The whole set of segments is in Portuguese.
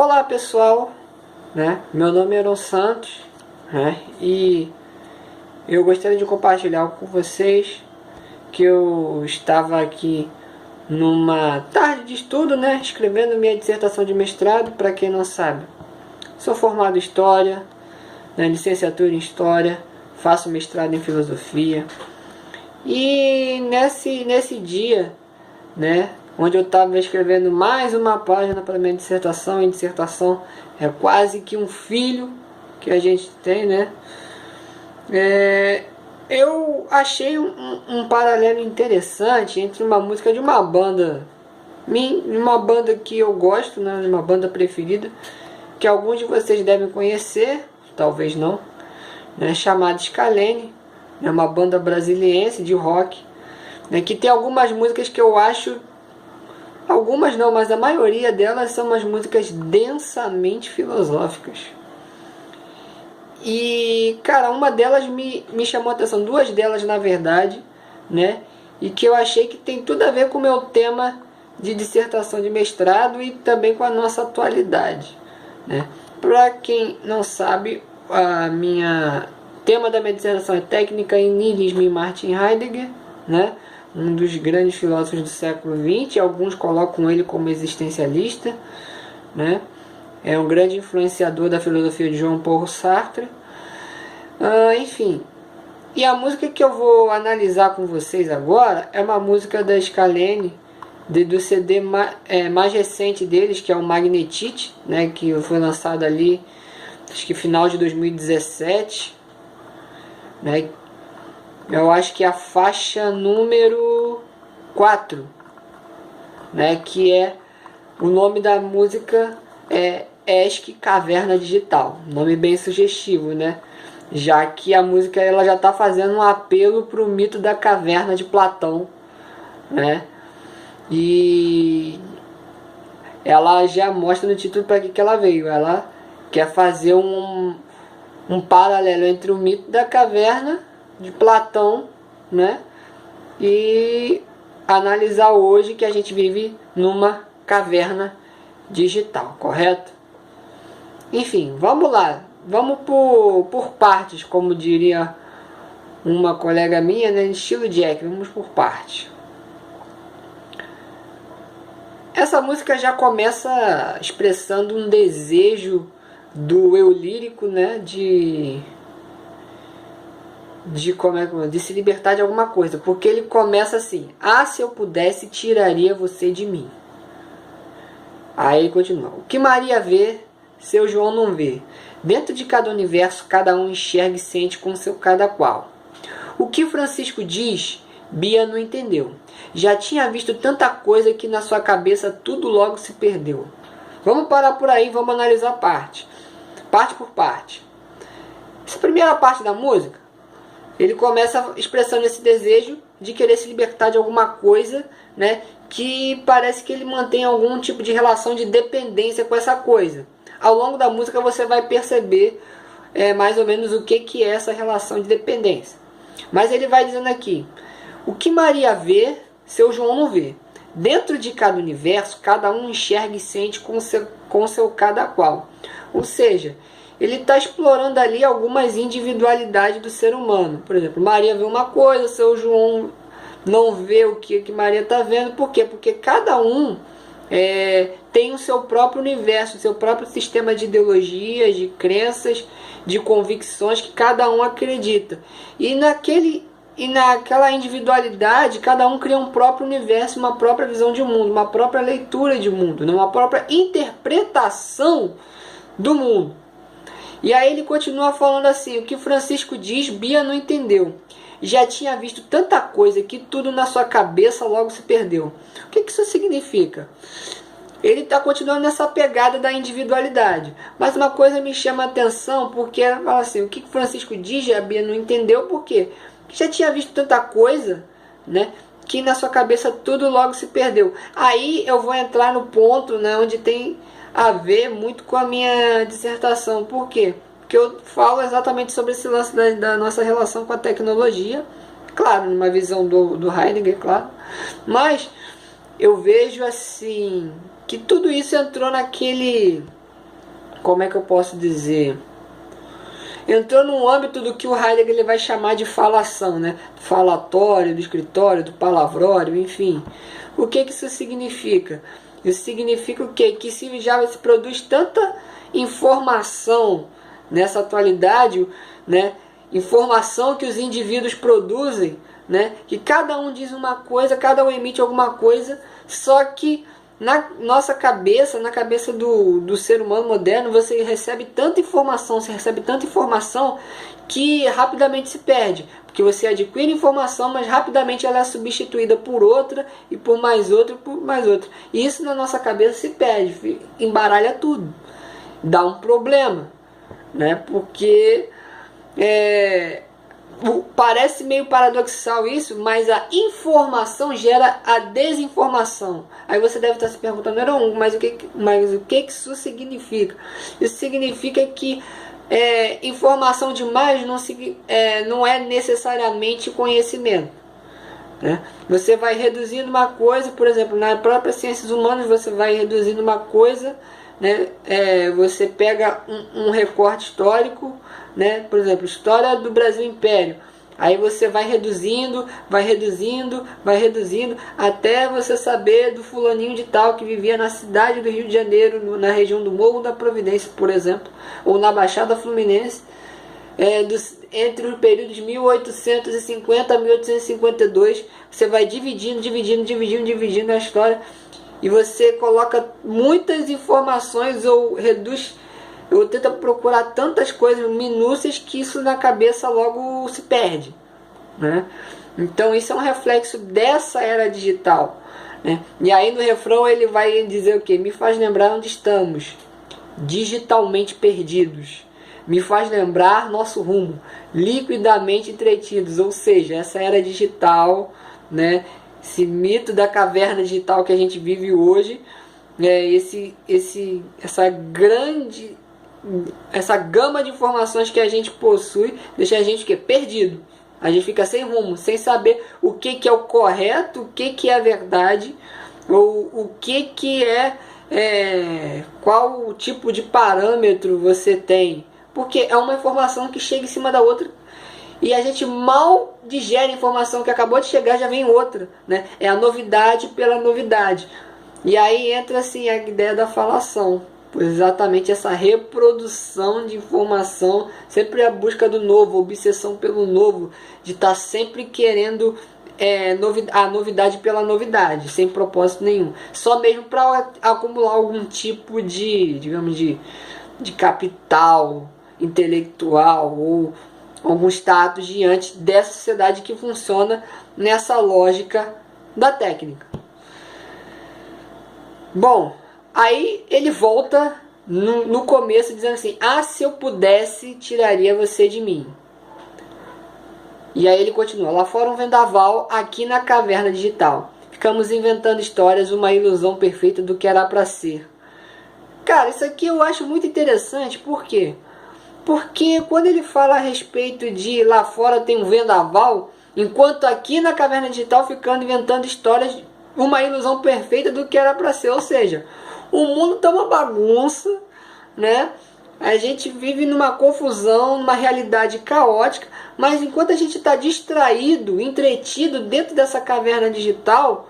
Olá pessoal, né? Meu nome é Aaron Santos, né? E eu gostaria de compartilhar com vocês que eu estava aqui numa tarde de estudo, né? Escrevendo minha dissertação de mestrado. Para quem não sabe, sou formado em História, né? Licenciatura em História, faço mestrado em Filosofia. E nesse dia, né, onde eu estava escrevendo mais uma página para minha dissertação, e dissertação é quase que um filho que a gente tem, né? Eu achei um paralelo interessante entre uma música de uma banda que eu gosto, né, uma banda preferida, que alguns de vocês devem conhecer, talvez não, né, chamada Scalene, é uma banda brasiliense de rock, né, que tem algumas músicas que eu acho, algumas não, mas a maioria delas são umas músicas densamente filosóficas. E, cara, uma delas me chamou a atenção, duas delas na verdade, né, e que eu achei que tem tudo a ver com o meu tema de dissertação de mestrado e também com a nossa atualidade, né. Para quem não sabe, tema da minha dissertação é Técnica em Nihilismo e Martin Heidegger, né? Um dos grandes filósofos do século XX, alguns colocam ele como existencialista, né? É um grande influenciador da filosofia de Jean Paul Sartre. Enfim, e a música que eu vou analisar com vocês agora é uma música da Scalene, do CD mais recente deles, que é o Magnetite, né? Que foi lançado ali, acho que final de 2017, né? Eu acho que é a faixa número 4, né? Que é o nome da música é ESC Caverna Digital, nome bem sugestivo, né? Já que a música ela já está fazendo um apelo para o mito da caverna de Platão, né? E ela já mostra no título para que ela veio. Ela quer fazer um paralelo entre o mito da caverna de Platão, né, e analisar hoje que a gente vive numa caverna digital, correto? Enfim, vamos lá, vamos por partes, como diria uma colega minha, né, estilo Jack, vamos por partes. Essa música já começa expressando um desejo do eu lírico, né, de se libertar de alguma coisa, porque ele começa assim: ah, se eu pudesse, tiraria você de mim. Aí ele continua: o que Maria vê, seu João não vê. Dentro de cada universo, cada um enxerga e sente com seu cada qual. O que Francisco diz, Bia não entendeu. Já tinha visto tanta coisa que na sua cabeça tudo logo se perdeu. Vamos parar por aí, vamos analisar parte por parte. Essa primeira parte da música, ele começa expressando esse desejo de querer se libertar de alguma coisa, né, que parece que ele mantém algum tipo de relação de dependência com essa coisa. Ao longo da música você vai perceber mais ou menos o que é essa relação de dependência. Mas ele vai dizendo aqui: o que Maria vê, seu João não vê. Dentro de cada universo, cada um enxerga e sente com seu cada qual. Ou seja, ele está explorando ali algumas individualidades do ser humano. Por exemplo, Maria vê uma coisa, seu João não vê o que Maria está vendo. Por quê? Porque cada um tem o seu próprio universo, o seu próprio sistema de ideologias, de crenças, de convicções que cada um acredita. E naquela individualidade, cada um cria um próprio universo, uma própria visão de mundo, uma própria leitura de mundo, uma própria interpretação do mundo. E aí ele continua falando assim: o que Francisco diz, Bia não entendeu. Já tinha visto tanta coisa que tudo na sua cabeça logo se perdeu. O que isso significa? Ele está continuando nessa pegada da individualidade. Mas uma coisa me chama a atenção, porque ela fala assim: o que Francisco diz, a Bia não entendeu. Por quê? Porque já tinha visto tanta coisa, né, que na sua cabeça tudo logo se perdeu. Aí eu vou entrar no ponto, né, onde tem a ver muito com a minha dissertação. Por quê? Porque eu falo exatamente sobre esse lance da nossa relação com a tecnologia, claro, numa visão do Heidegger, claro, mas eu vejo assim que tudo isso entrou naquele como é que eu posso dizer? Entrou no âmbito do que o Heidegger ele vai chamar de falação, né? Do falatório, do escritório, do palavrório, enfim. O que isso significa? Isso significa o quê? Que já se produz tanta informação nessa atualidade, né? Informação que os indivíduos produzem, né? Que cada um diz uma coisa, cada um emite alguma coisa, só que na nossa cabeça, na cabeça do ser humano moderno, você recebe tanta informação, que rapidamente se perde. Porque você adquire informação, mas rapidamente ela é substituída por outra, e por mais outra, e por mais outra. E isso na nossa cabeça se perde, embaralha tudo. Dá um problema, né? Porque parece meio paradoxal isso, mas a informação gera a desinformação. Aí você deve estar se perguntando, mas o que isso significa? Isso significa que informação demais não é necessariamente conhecimento, né? Você vai reduzindo uma coisa, por exemplo, nas próprias ciências humanas você vai reduzindo uma coisa, né? Você pega um recorte histórico, né? Por exemplo, história do Brasil Império. Aí você vai reduzindo, até você saber do fulaninho de tal que vivia na cidade do Rio de Janeiro, na região do Morro da Providência, por exemplo, ou na Baixada Fluminense, entre os períodos de 1850 a 1852. Você vai dividindo a história, e você coloca muitas informações ou reduz, ou tenta procurar tantas coisas minúcias que isso na cabeça logo se perde, né? Então isso é um reflexo dessa era digital, né? E aí no refrão ele vai dizer o que? Me faz lembrar onde estamos, digitalmente perdidos. Me faz lembrar nosso rumo, liquidamente entretidos. Ou seja, essa era digital, né? Esse mito da caverna digital que a gente vive hoje, essa gama de informações que a gente possui, deixa a gente perdido. A gente fica sem rumo, sem saber o que é o correto, o que é a verdade, ou o que é qual o tipo de parâmetro você tem. Porque é uma informação que chega em cima da outra, e a gente mal digere a informação que acabou de chegar, já vem outra, né? É a novidade pela novidade. E aí entra assim a ideia da falação, pois exatamente essa reprodução de informação, sempre a busca do novo, obsessão pelo novo, de estar sempre querendo a novidade pela novidade, sem propósito nenhum, só mesmo para acumular algum tipo de, digamos, de capital intelectual ou algum status diante dessa sociedade que funciona nessa lógica da técnica. Bom, aí ele volta no começo dizendo assim: se eu pudesse, tiraria você de mim. E aí ele continua: lá fora um vendaval, aqui na caverna digital. Ficamos inventando histórias, uma ilusão perfeita do que era para ser. Cara, isso aqui eu acho muito interessante. Por quê? Porque quando ele fala a respeito de lá fora tem um vendaval, enquanto aqui na caverna digital ficando inventando histórias, uma ilusão perfeita do que era para ser. Ou seja, o mundo está uma bagunça, né? A gente vive numa confusão, numa realidade caótica, mas enquanto a gente está distraído, entretido dentro dessa caverna digital,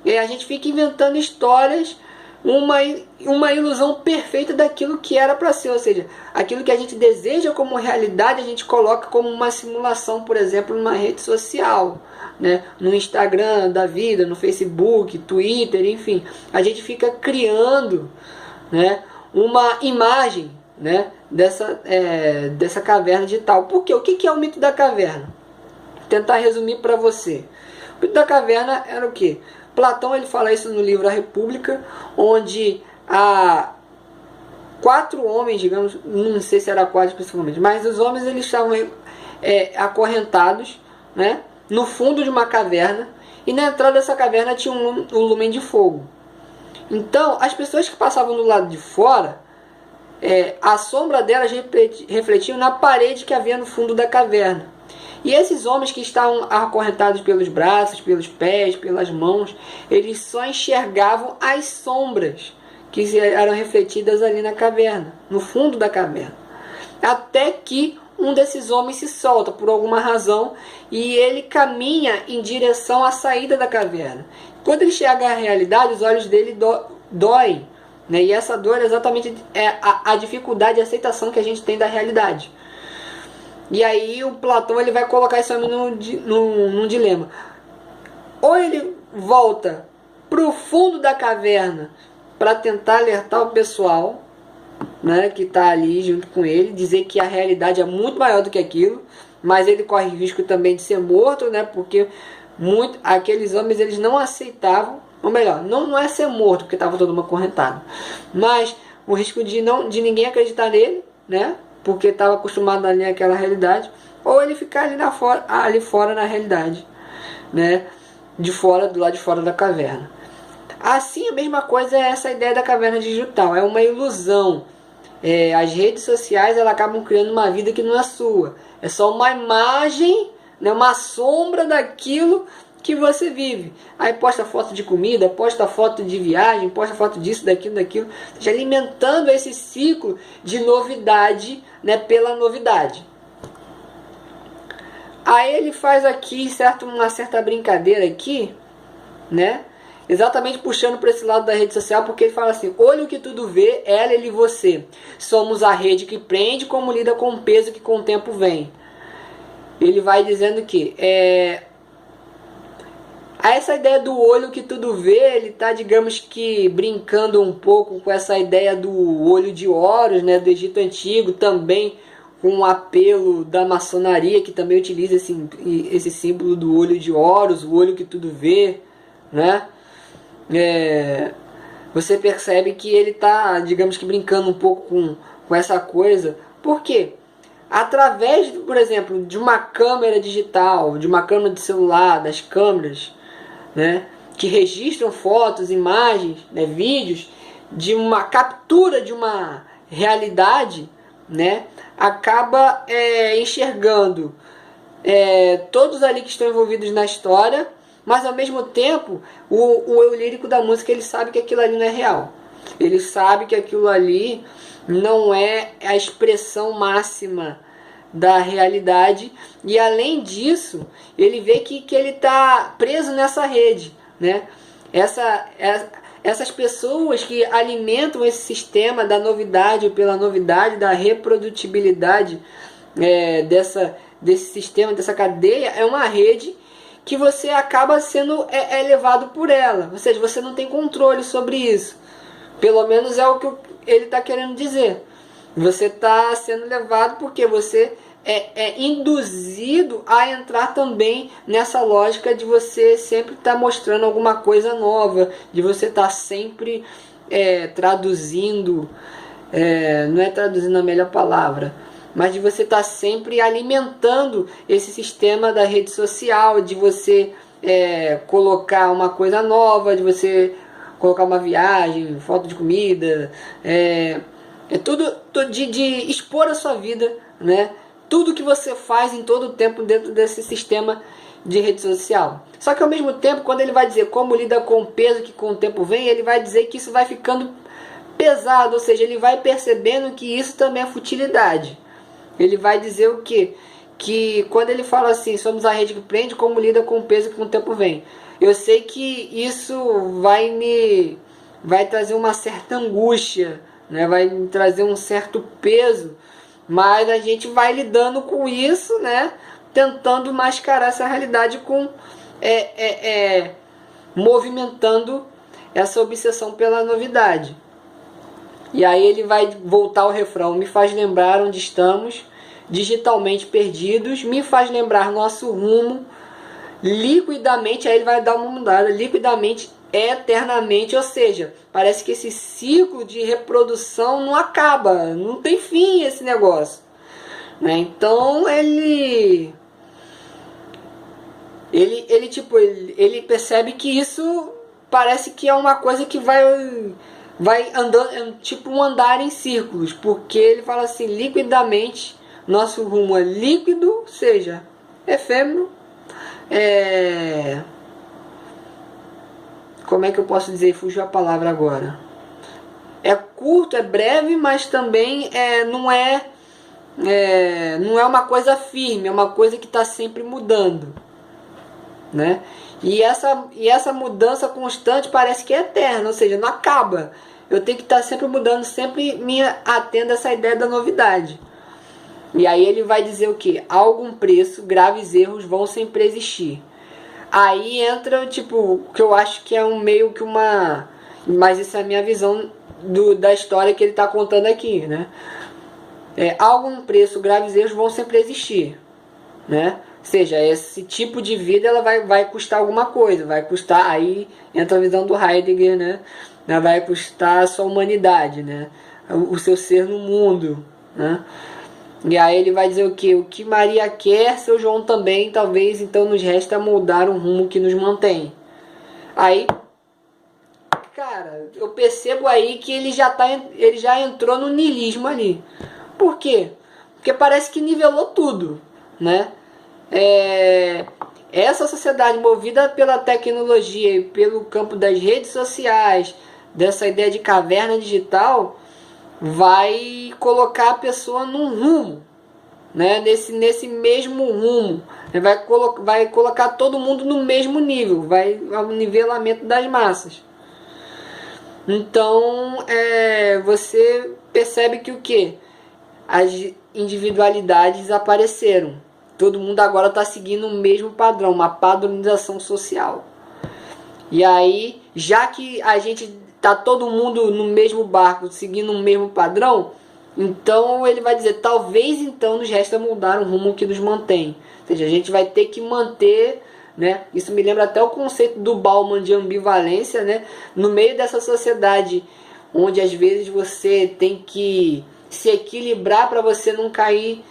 a gente fica inventando histórias, uma ilusão perfeita daquilo que era para ser. Ou seja, aquilo que a gente deseja como realidade, a gente coloca como uma simulação, por exemplo, numa rede social, né? No Instagram da vida, no Facebook, Twitter, enfim. A gente fica criando, né, uma imagem, né, dessa caverna digital. Por quê? O que é o mito da caverna? Vou tentar resumir para você. O mito da caverna era o quê? Platão ele fala isso no livro A República, onde há 4 homens, digamos, não sei se era 4 principalmente, mas os homens eles estavam acorrentados, né, no fundo de uma caverna, e na entrada dessa caverna tinha um lumen de fogo. Então, as pessoas que passavam do lado de fora, a sombra delas refletia na parede que havia no fundo da caverna. E esses homens que estavam acorrentados pelos braços, pelos pés, pelas mãos, eles só enxergavam as sombras que eram refletidas ali na caverna, no fundo da caverna. Até que um desses homens se solta por alguma razão e ele caminha em direção à saída da caverna. Quando ele chega à realidade, os olhos dele doem, né? E essa dor é exatamente a dificuldade de aceitação que a gente tem da realidade. E aí o Platão ele vai colocar esse homem num dilema. Ou ele volta para o fundo da caverna para tentar alertar o pessoal, né, que está ali junto com ele, dizer que a realidade é muito maior do que aquilo, mas ele corre risco também de ser morto, né, porque aqueles homens eles não aceitavam, ou melhor, não é ser morto porque estava todo mundo acorrentado, mas o risco de ninguém acreditar nele, né, porque estava acostumado ali àquela realidade, ou ele ficar ali fora na realidade, né, do lado de fora da caverna. Assim, a mesma coisa é essa ideia da caverna digital, é uma ilusão. As redes sociais elas acabam criando uma vida que não é sua, é só uma imagem, né, uma sombra daquilo que você vive. Aí posta foto de comida, posta foto de viagem, posta foto disso, daquilo, seja, alimentando esse ciclo de novidade, né, pela novidade. Aí ele faz aqui uma certa brincadeira aqui, né? Exatamente puxando para esse lado da rede social, porque ele fala assim: olha o que tudo vê, ela, ele e você. Somos a rede que prende, como lida com o peso que com o tempo vem. Ele vai dizendo que essa ideia do olho que tudo vê, ele está, digamos que, brincando um pouco com essa ideia do olho de Horus, né, do Egito Antigo, também com o apelo da maçonaria, que também utiliza esse símbolo do olho de Horus, o olho que tudo vê, né? Você percebe que ele está, digamos que, brincando um pouco com essa coisa. Por quê? Através, por exemplo, de uma câmera digital, de uma câmera de celular, das câmeras, né, que registram fotos, imagens, né, vídeos, de uma captura de uma realidade, né, acaba enxergando todos ali que estão envolvidos na história, mas ao mesmo tempo o eu lírico da música ele sabe que aquilo ali não é real, ele sabe que aquilo ali não é a expressão máxima da realidade, e além disso ele vê que ele está preso nessa rede, né? Essas pessoas que alimentam esse sistema da novidade pela novidade, da reprodutibilidade desse sistema, dessa cadeia, é uma rede que você acaba sendo levado por ela, ou seja, você não tem controle sobre isso. Pelo menos é o que ele está querendo dizer. Você está sendo levado porque você é induzido a entrar também nessa lógica de você sempre estar mostrando alguma coisa nova, de você estar sempre traduzindo, não é traduzindo a melhor palavra, mas de você estar sempre alimentando esse sistema da rede social, de você colocar uma coisa nova, de você colocar uma viagem, foto de comida, tudo de expor a sua vida, né? Tudo que você faz em todo o tempo dentro desse sistema de rede social. Só que ao mesmo tempo, quando ele vai dizer como lida com o peso que com o tempo vem, ele vai dizer que isso vai ficando pesado, ou seja, ele vai percebendo que isso também é futilidade. Ele vai dizer o quê? Que quando ele fala assim, somos a rede que prende, como lida com o peso que com o tempo vem. Eu sei que isso vai trazer uma certa angústia, né? Vai trazer um certo peso, mas a gente vai lidando com isso, né? Tentando mascarar essa realidade com movimentando essa obsessão pela novidade. E aí ele vai voltar ao refrão: me faz lembrar onde estamos, digitalmente perdidos, me faz lembrar nosso rumo, liquidamente. Aí ele vai dar uma mudada: liquidamente, eternamente. Ou seja, parece que esse ciclo de reprodução não acaba, não tem fim esse negócio, né? Então ele percebe que isso parece que é uma coisa que vai andando, tipo um andar em círculos, porque ele fala assim: liquidamente nosso rumo é líquido, ou seja, efêmero, como é que eu posso dizer? Fugiu a palavra agora. é curto, é breve, mas também não é uma coisa firme, é uma coisa que está sempre mudando, né? E essa mudança constante parece que é eterna, ou seja, não acaba. Eu tenho que estar sempre mudando, sempre me atendo a essa ideia da novidade. E aí ele vai dizer o que? A algum preço, graves erros vão sempre existir. Aí entra, tipo, o que eu acho que é meio que uma... Mas isso é a minha visão da história que ele está contando aqui, né? A algum preço, graves erros vão sempre existir, né? Ou seja, esse tipo de vida ela vai custar alguma coisa, vai custar, aí entra a visão do Heidegger, né? Vai custar a sua humanidade, né? O seu ser no mundo, né? E aí ele vai dizer o que? O que Maria quer, seu João também, talvez então nos resta moldar um rumo que nos mantém. Aí, cara, eu percebo aí que ele já entrou no niilismo ali. Por quê? Porque parece que nivelou tudo, né? Essa sociedade movida pela tecnologia e pelo campo das redes sociais, dessa ideia de caverna digital, vai colocar a pessoa num rumo, né? Nesse mesmo rumo, vai colocar todo mundo no mesmo nível, vai ao nivelamento das massas. Então você percebe que o que? As individualidades apareceram. Todo mundo agora está seguindo o mesmo padrão, uma padronização social. E aí, já que a gente tá todo mundo no mesmo barco, seguindo o mesmo padrão, então ele vai dizer, talvez então nos resta mudar um rumo que nos mantém. Ou seja, a gente vai ter que manter, né? Isso me lembra até o conceito do Bauman de ambivalência, né? No meio dessa sociedade onde às vezes você tem que se equilibrar para você não cair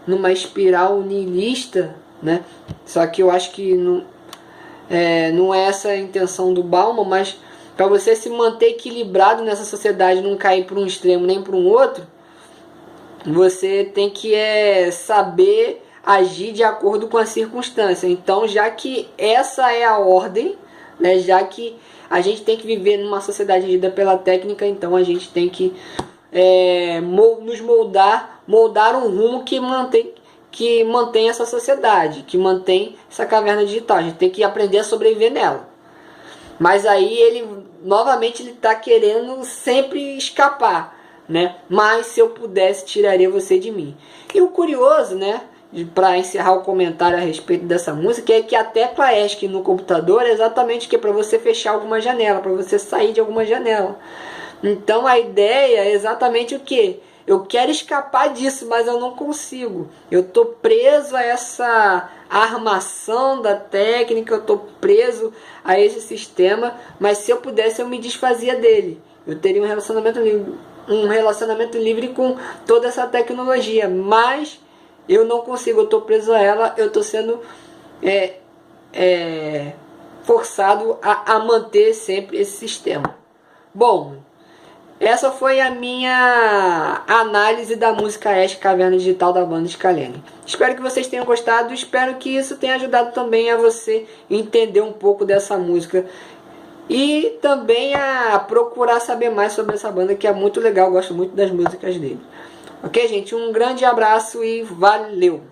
numa espiral niilista, né? Só que eu acho que não é essa a intenção do Bauman, mas para você se manter equilibrado nessa sociedade, não cair para um extremo nem para um outro, você tem que saber agir de acordo com a circunstância. Então, já que essa é a ordem, né, já que a gente tem que viver numa sociedade regida pela técnica, então a gente tem que nos moldar um rumo que mantém essa sociedade, que mantém essa caverna digital. A gente tem que aprender a sobreviver nela. Mas aí ele novamente está querendo sempre escapar, né? Mas se eu pudesse, tiraria você de mim. E o curioso, né, para encerrar o comentário a respeito dessa música, é que a tecla ESC no computador é exatamente para você fechar alguma janela, para você sair de alguma janela. Então a ideia é exatamente o que? Eu quero escapar disso, mas eu não consigo. Eu estou preso a essa armação da técnica, eu estou preso a esse sistema, mas se eu pudesse eu me desfazia dele. Eu teria um relacionamento livre com toda essa tecnologia, mas eu não consigo, eu estou preso a ela, eu estou sendo forçado a manter sempre esse sistema. Bom, essa foi a minha análise da música ESC Caverna Digital da banda Scalene. Espero que vocês tenham gostado, espero que isso tenha ajudado também a você entender um pouco dessa música e também a procurar saber mais sobre essa banda, que é muito legal, gosto muito das músicas dele. Ok, gente? Um grande abraço e valeu!